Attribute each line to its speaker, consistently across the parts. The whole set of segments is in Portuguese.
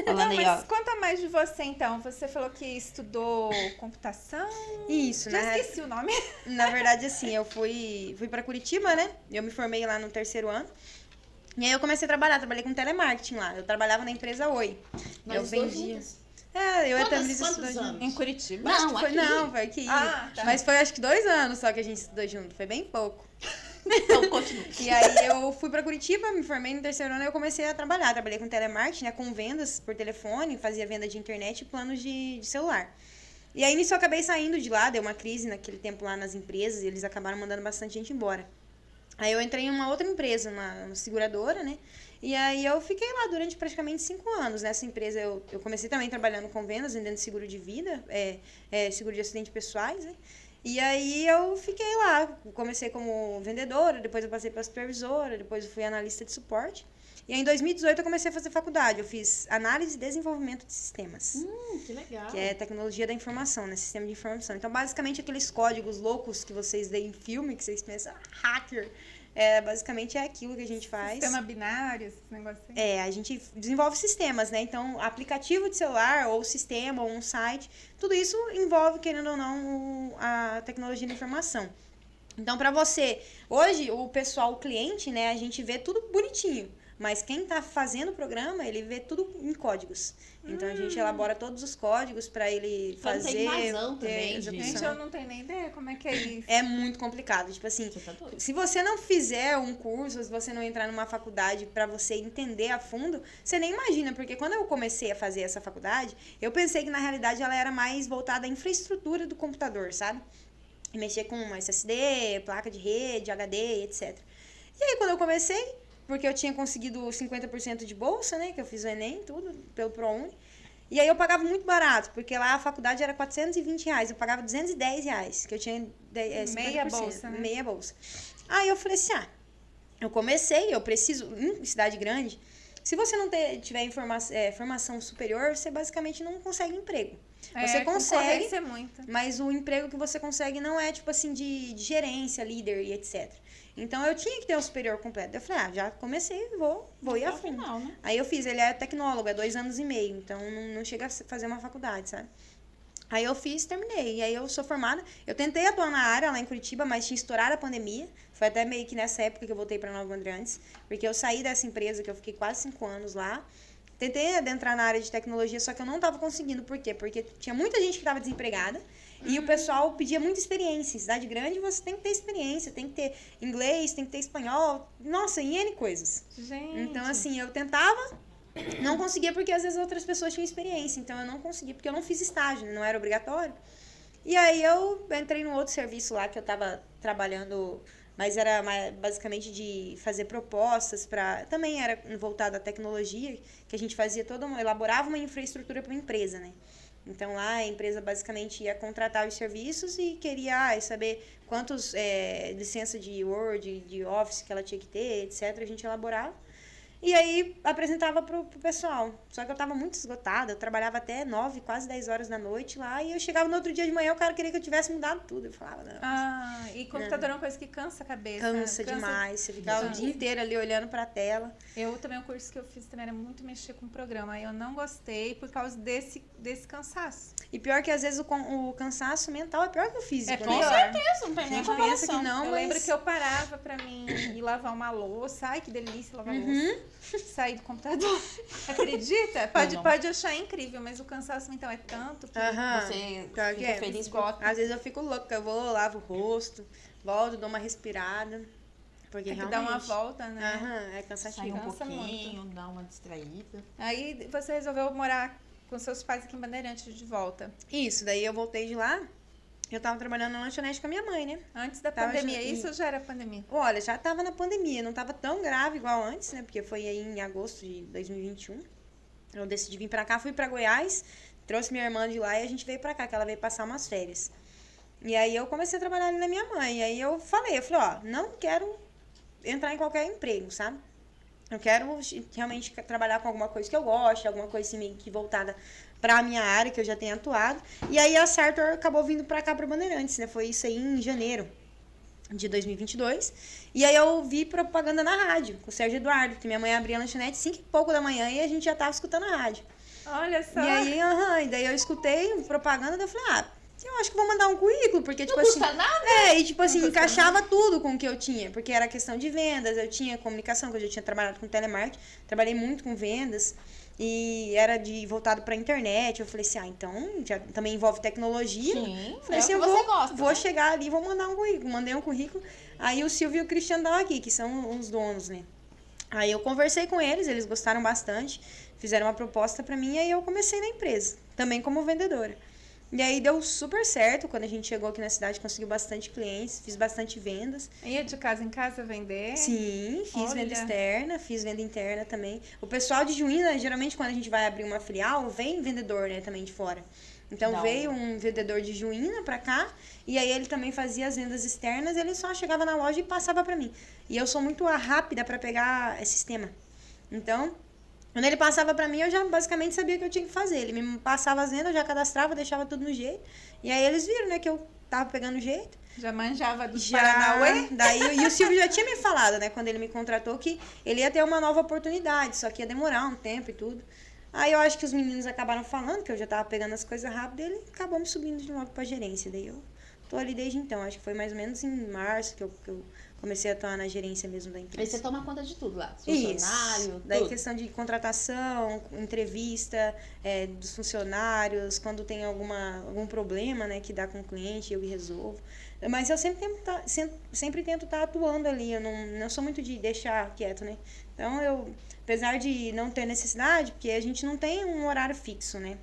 Speaker 1: Falando
Speaker 2: Não,
Speaker 1: aí, ó.
Speaker 2: mas conta mais de você então. Você falou que estudou computação.
Speaker 3: Isso,
Speaker 2: Já
Speaker 3: né?
Speaker 2: esqueci o nome.
Speaker 3: Na verdade, assim, eu fui pra Curitiba, né? Eu me formei lá no terceiro ano. E aí eu comecei a trabalhei com telemarketing lá. Eu trabalhava na empresa Oi. Eu
Speaker 1: Nós dois
Speaker 3: vendia.
Speaker 1: juntas.
Speaker 3: Eu e a
Speaker 1: Quantos
Speaker 3: Tamiris
Speaker 1: anos?
Speaker 3: estudamos juntos.
Speaker 2: Em Curitiba.
Speaker 1: Não,
Speaker 3: Acho que foi,
Speaker 1: aqui.
Speaker 3: não, foi aqui.
Speaker 2: Ah, tá.
Speaker 3: Mas foi acho que 2 anos só que a gente estudou junto. Foi bem pouco.
Speaker 1: Então, continua.
Speaker 3: E aí eu fui pra Curitiba, me formei no terceiro ano e eu comecei a trabalhar. Trabalhei com telemarketing, né? Com vendas por telefone, fazia venda de internet e planos de celular. E aí nisso eu acabei saindo de lá, deu uma crise naquele tempo lá nas empresas e eles acabaram mandando bastante gente embora. Aí eu entrei em uma outra empresa, uma seguradora, né? E aí eu fiquei lá durante praticamente 5 anos. Nessa empresa eu comecei também trabalhando com vendas, vendendo seguro de vida, seguro de acidentes pessoais, né? E aí eu fiquei lá. Comecei como vendedora, depois eu passei para supervisora, depois eu fui analista de suporte. E aí em 2018 eu comecei a fazer faculdade. Eu fiz análise e desenvolvimento de sistemas.
Speaker 1: Que legal.
Speaker 3: Que é tecnologia da informação, né? Sistema de informação. Então, basicamente, aqueles códigos loucos que vocês veem em filme, que vocês pensam, hacker. Basicamente é aquilo que a gente faz.
Speaker 2: Sistema binário, esse negócio aí.
Speaker 3: A gente desenvolve sistemas, né? Então, aplicativo de celular, ou sistema, ou um site, tudo isso envolve, querendo ou não, a tecnologia da informação. Então, para você, hoje, o pessoal, o cliente, né? A gente vê tudo bonitinho. Mas quem está fazendo o programa, ele vê tudo em códigos. Então, a gente elabora todos os códigos para ele
Speaker 1: Então, tem
Speaker 3: fazer.
Speaker 1: invasão também,
Speaker 3: execução.
Speaker 2: Gente, eu não tenho nem ideia como é que é isso.
Speaker 3: É muito complicado. Tipo assim,
Speaker 1: Você tá doido?
Speaker 3: se você não fizer um curso, se você não entrar numa faculdade para você entender a fundo, você nem imagina. Porque quando eu comecei a fazer essa faculdade, eu pensei que na realidade ela era mais voltada à infraestrutura do computador, sabe? E mexer com SSD, placa de rede, HD, etc. E aí, quando eu comecei, porque eu tinha conseguido 50% de bolsa, né? Que eu fiz o Enem, tudo, pelo ProUni. E aí eu pagava muito barato, porque lá a faculdade era R$420, eu pagava R$210, que eu tinha 50%.
Speaker 2: Meia bolsa, né?
Speaker 3: Meia bolsa. Aí eu falei assim, eu comecei, eu preciso, em cidade grande, se você não tiver formação superior, você basicamente não consegue emprego. Você consegue,
Speaker 2: concorrência é muita.
Speaker 3: mas o emprego que você consegue não é, tipo assim, de gerência, líder e etc. Então, eu tinha que ter o superior completo. Eu falei, já comecei, vou ir a fundo.
Speaker 1: Final, né?
Speaker 3: Aí eu fiz, ele é tecnólogo, é 2 anos e meio, então não chega a fazer uma faculdade, sabe? Aí eu fiz, terminei. E aí eu sou formada. Eu tentei atuar na área lá em Curitiba, mas tinha estourado a pandemia. Foi até meio que nessa época que eu voltei para Nova Bandeirantes, porque eu saí dessa empresa que eu fiquei quase 5 anos lá. Tentei adentrar na área de tecnologia, só que eu não estava conseguindo. Por quê? Porque tinha muita gente que estava desempregada e o pessoal pedia muita experiência. Em cidade grande você tem que ter experiência, tem que ter inglês, tem que ter espanhol. Nossa, e N coisas.
Speaker 2: Gente.
Speaker 3: Então, assim, eu tentava, não conseguia porque às vezes outras pessoas tinham experiência. Então, eu não conseguia porque eu não fiz estágio, né? Não era obrigatório. E aí, eu entrei num outro serviço lá que eu estava trabalhando, mas era basicamente de fazer propostas para... Também era voltado à tecnologia, que a gente fazia elaborava uma infraestrutura para uma empresa, né? Então, lá a empresa basicamente ia contratar os serviços e queria saber quantos licença de Word, de Office que ela tinha que ter, etc. A gente elaborava. E aí, apresentava pro pessoal. Só que eu tava muito esgotada. Eu trabalhava até 9, quase 10 horas da noite lá. E eu chegava no outro dia de manhã, o cara queria que eu tivesse mudado tudo. Eu falava, não.
Speaker 2: E computador é uma coisa que cansa a cabeça.
Speaker 3: Cansa demais. Você ficava o dia inteiro ali olhando pra tela.
Speaker 2: Eu também, o curso que eu fiz também era muito mexer com o programa. Aí eu não gostei por causa desse cansaço.
Speaker 3: E pior que às vezes o cansaço mental é pior que o físico.
Speaker 2: É
Speaker 1: Com
Speaker 2: pior.
Speaker 1: certeza, não tem nem
Speaker 3: A gente pensa que
Speaker 1: comparação.
Speaker 3: não,
Speaker 2: Eu
Speaker 3: mas...
Speaker 2: lembro que eu parava pra mim ir lavar uma louça. Ai, que delícia lavar louça. Sair do computador. Acredita? Pode achar incrível, mas o cansaço mental é tanto que...
Speaker 1: Você
Speaker 3: Pior que
Speaker 1: fica feliz com...
Speaker 3: Às vezes eu fico louca. Eu vou, lavo o rosto, volto, dou uma respirada. Porque
Speaker 2: Tem que
Speaker 3: realmente...
Speaker 2: dar uma volta, né?
Speaker 3: É cansativo.
Speaker 1: Sair um
Speaker 2: Cansa
Speaker 1: pouquinho, dar uma distraída.
Speaker 2: Aí você resolveu morar com seus pais aqui em Bandeirantes de volta.
Speaker 3: Isso, daí eu voltei de lá. Eu tava trabalhando na lanchonete com a minha mãe, né?
Speaker 2: Antes da
Speaker 3: Tava
Speaker 2: pandemia.
Speaker 3: já-
Speaker 2: Isso ou já era pandemia?
Speaker 3: Olha, já tava na pandemia, não tava tão grave igual antes, né? Porque foi aí em agosto de 2021. Eu decidi vir pra cá, fui pra Goiás, trouxe minha irmã de lá e a gente veio pra cá, que ela veio passar umas férias. E aí eu comecei a trabalhar ali na minha mãe. E aí eu falei, não quero entrar em qualquer emprego, sabe? Eu quero realmente trabalhar com alguma coisa que eu gosto, alguma coisa assim meio que voltada pra minha área, que eu já tenho atuado. E aí a Sartor acabou vindo pra cá, pra Bandeirantes, né? Foi isso aí em janeiro. de 2022. E aí eu vi propaganda na rádio, com o Sérgio Eduardo, que minha mãe abria a lanchonete 5 e pouco da manhã e a gente já tava escutando a rádio.
Speaker 2: Olha só.
Speaker 3: E aí, e daí eu escutei propaganda, daí eu falei, eu acho que vou mandar um currículo, porque, tipo
Speaker 1: Não
Speaker 3: assim...
Speaker 1: custa nada.
Speaker 3: E tipo assim, encaixava tudo com o que eu tinha, porque era questão de vendas, eu tinha comunicação, que eu já tinha trabalhado com telemarketing, trabalhei muito com vendas, e era voltado pra internet. Eu falei assim, então, já também envolve tecnologia.
Speaker 1: Sim,
Speaker 3: Falei assim,
Speaker 1: é o que você gosta,
Speaker 3: vou
Speaker 1: né?
Speaker 3: chegar ali, vou mandar um currículo. Mandei um currículo, aí o Silvio e o Cristiano estavam aqui, que são os donos, né? Aí eu conversei com eles gostaram bastante, fizeram uma proposta pra mim, e aí eu comecei na empresa, também como vendedora. E aí deu super certo, quando a gente chegou aqui na cidade, conseguiu bastante clientes, fiz bastante vendas.
Speaker 2: Ia de casa em casa vender?
Speaker 3: Sim, fiz
Speaker 2: Olha.
Speaker 3: venda externa, fiz venda interna também. O pessoal de Juína, geralmente quando a gente vai abrir uma filial, vem vendedor, né, também de fora. Então
Speaker 1: Da
Speaker 3: veio um vendedor de Juína pra cá, e aí ele também fazia as vendas externas, ele só chegava na loja e passava pra mim. E eu sou muito rápida pra pegar sistema. Então, quando ele passava pra mim, eu já basicamente sabia o que eu tinha que fazer. Ele me passava as vendas, eu já cadastrava, deixava tudo no jeito. E aí eles viram, né, que eu tava pegando o jeito.
Speaker 2: Já manjava do
Speaker 3: Já,
Speaker 2: Paranauê?
Speaker 3: e o Silvio já tinha me falado, né, quando ele me contratou, que ele ia ter uma nova oportunidade, só que ia demorar um tempo e tudo. Aí eu acho que os meninos acabaram falando que eu já tava pegando as coisas rápido, e ele acabou me subindo de novo pra gerência. Daí eu tô ali desde então, acho que foi mais ou menos em março que eu comecei a atuar na gerência mesmo da
Speaker 1: Aí
Speaker 3: empresa.
Speaker 1: você toma conta de tudo lá.
Speaker 3: Isso.
Speaker 1: Funcionário,
Speaker 3: Daí
Speaker 1: tudo.
Speaker 3: questão de contratação, entrevista dos funcionários, quando tem algum problema, né, que dá com o cliente, eu resolvo. Mas eu sempre tento estar atuando ali, eu não sou muito de deixar quieto, né? Então apesar de não ter necessidade, porque a gente não tem um horário fixo, né,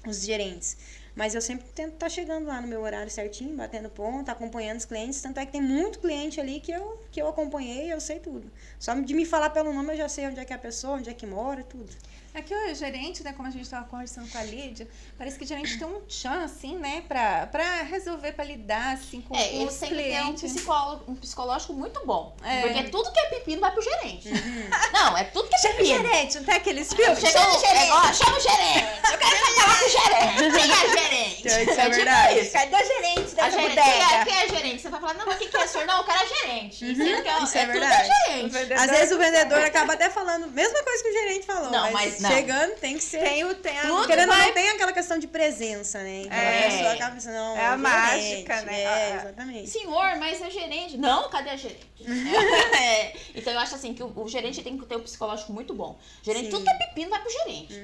Speaker 3: os gerentes. Mas eu sempre tento estar chegando lá no meu horário certinho, batendo ponto, acompanhando os clientes. Tanto é que tem muito cliente ali que eu acompanhei, eu sei tudo. Só de me falar pelo nome, eu já sei onde é que é a pessoa, onde é que mora, tudo.
Speaker 2: Aqui o gerente, né, como a gente estava conversando com a Lídia, parece que o gerente tem um tchan, assim, né, pra resolver, pra lidar, assim, com
Speaker 1: Ele
Speaker 2: os
Speaker 1: tem que ter
Speaker 2: clientes.
Speaker 1: um psicológico muito bom.
Speaker 2: É.
Speaker 1: Porque tudo que é pepino vai pro gerente. Não, é tudo que é
Speaker 2: Chama o
Speaker 1: pepino.
Speaker 2: gerente, não tem aqueles filmes?
Speaker 1: Chama o gerente. Chama o gerente. Eu quero falar com o gerente. Quem é gerente?
Speaker 3: Isso é
Speaker 1: tipo
Speaker 3: verdade.
Speaker 1: isso.
Speaker 2: Cadê o gerente
Speaker 1: A
Speaker 2: dessa
Speaker 1: gerente,
Speaker 2: bodega?
Speaker 1: quem é gerente? Você vai falar, não, mas o que é senhor? Não, eu quero é gerente. Sendo que
Speaker 3: Isso é
Speaker 1: tudo
Speaker 3: verdade.
Speaker 1: é gerente.
Speaker 3: Às vezes o vendedor acaba até falando a mesma coisa que o gerente falou,
Speaker 1: Não,
Speaker 3: mas
Speaker 1: mas não.
Speaker 3: chegando tem que ser...
Speaker 2: Tem a
Speaker 1: Tudo
Speaker 3: Querendo ou
Speaker 1: vai-
Speaker 3: não, tem aquela questão de presença, né? Então
Speaker 1: É.
Speaker 3: a pessoa acaba pensando, não,
Speaker 2: É a
Speaker 3: gerente,
Speaker 2: mágica, né?
Speaker 3: exatamente.
Speaker 1: Senhor, mas é gerente. Não, cadê a gerente? Então eu acho assim que o gerente tem que ter um psicológico muito bom. Gerente,
Speaker 3: Sim.
Speaker 1: tudo que é pepino vai pro gerente.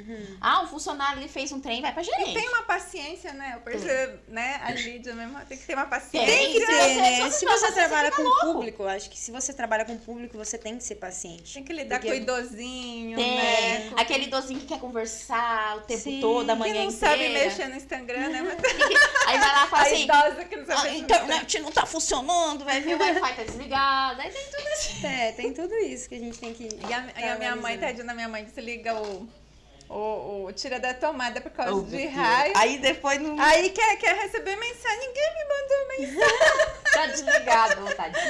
Speaker 1: Um funcionário ele fez um trem, vai pra gerente.
Speaker 2: E tem uma paciência, né? Eu percebo, né? A Lídia mesmo tem que ter uma paciência.
Speaker 3: Tem que
Speaker 1: Se
Speaker 3: ter,
Speaker 1: você-
Speaker 3: né?
Speaker 1: se
Speaker 3: Se
Speaker 1: você
Speaker 3: você
Speaker 1: fica
Speaker 3: trabalha com
Speaker 1: louco.
Speaker 3: público, acho que se você trabalha com público, você tem que ser paciente.
Speaker 2: Tem que lidar
Speaker 3: Porque-
Speaker 2: com o idosinho,
Speaker 1: Tem.
Speaker 2: né? Com...
Speaker 1: Aquele idosinho que quer conversar o tempo
Speaker 3: Sim.
Speaker 1: todo, a
Speaker 2: Que
Speaker 1: manhã
Speaker 2: não
Speaker 1: inteira.
Speaker 2: sabe mexer no Instagram, né? Mas
Speaker 1: Aí vai lá e fala
Speaker 2: a
Speaker 1: assim,
Speaker 2: idosa que não sabe
Speaker 1: a
Speaker 2: mexer no Instagram.
Speaker 1: internet não tá funcionando, vai ver o Wi-Fi tá desligado. Aí tem tudo isso.
Speaker 3: Tem tudo isso que a gente tem que...
Speaker 2: E a minha mãe, tadinha da minha mãe, desliga o tira da tomada por causa de raio.
Speaker 1: Aí depois não
Speaker 2: Aí quer receber mensagem, ninguém me mandou mensagem.
Speaker 1: tá desligado, tadinho.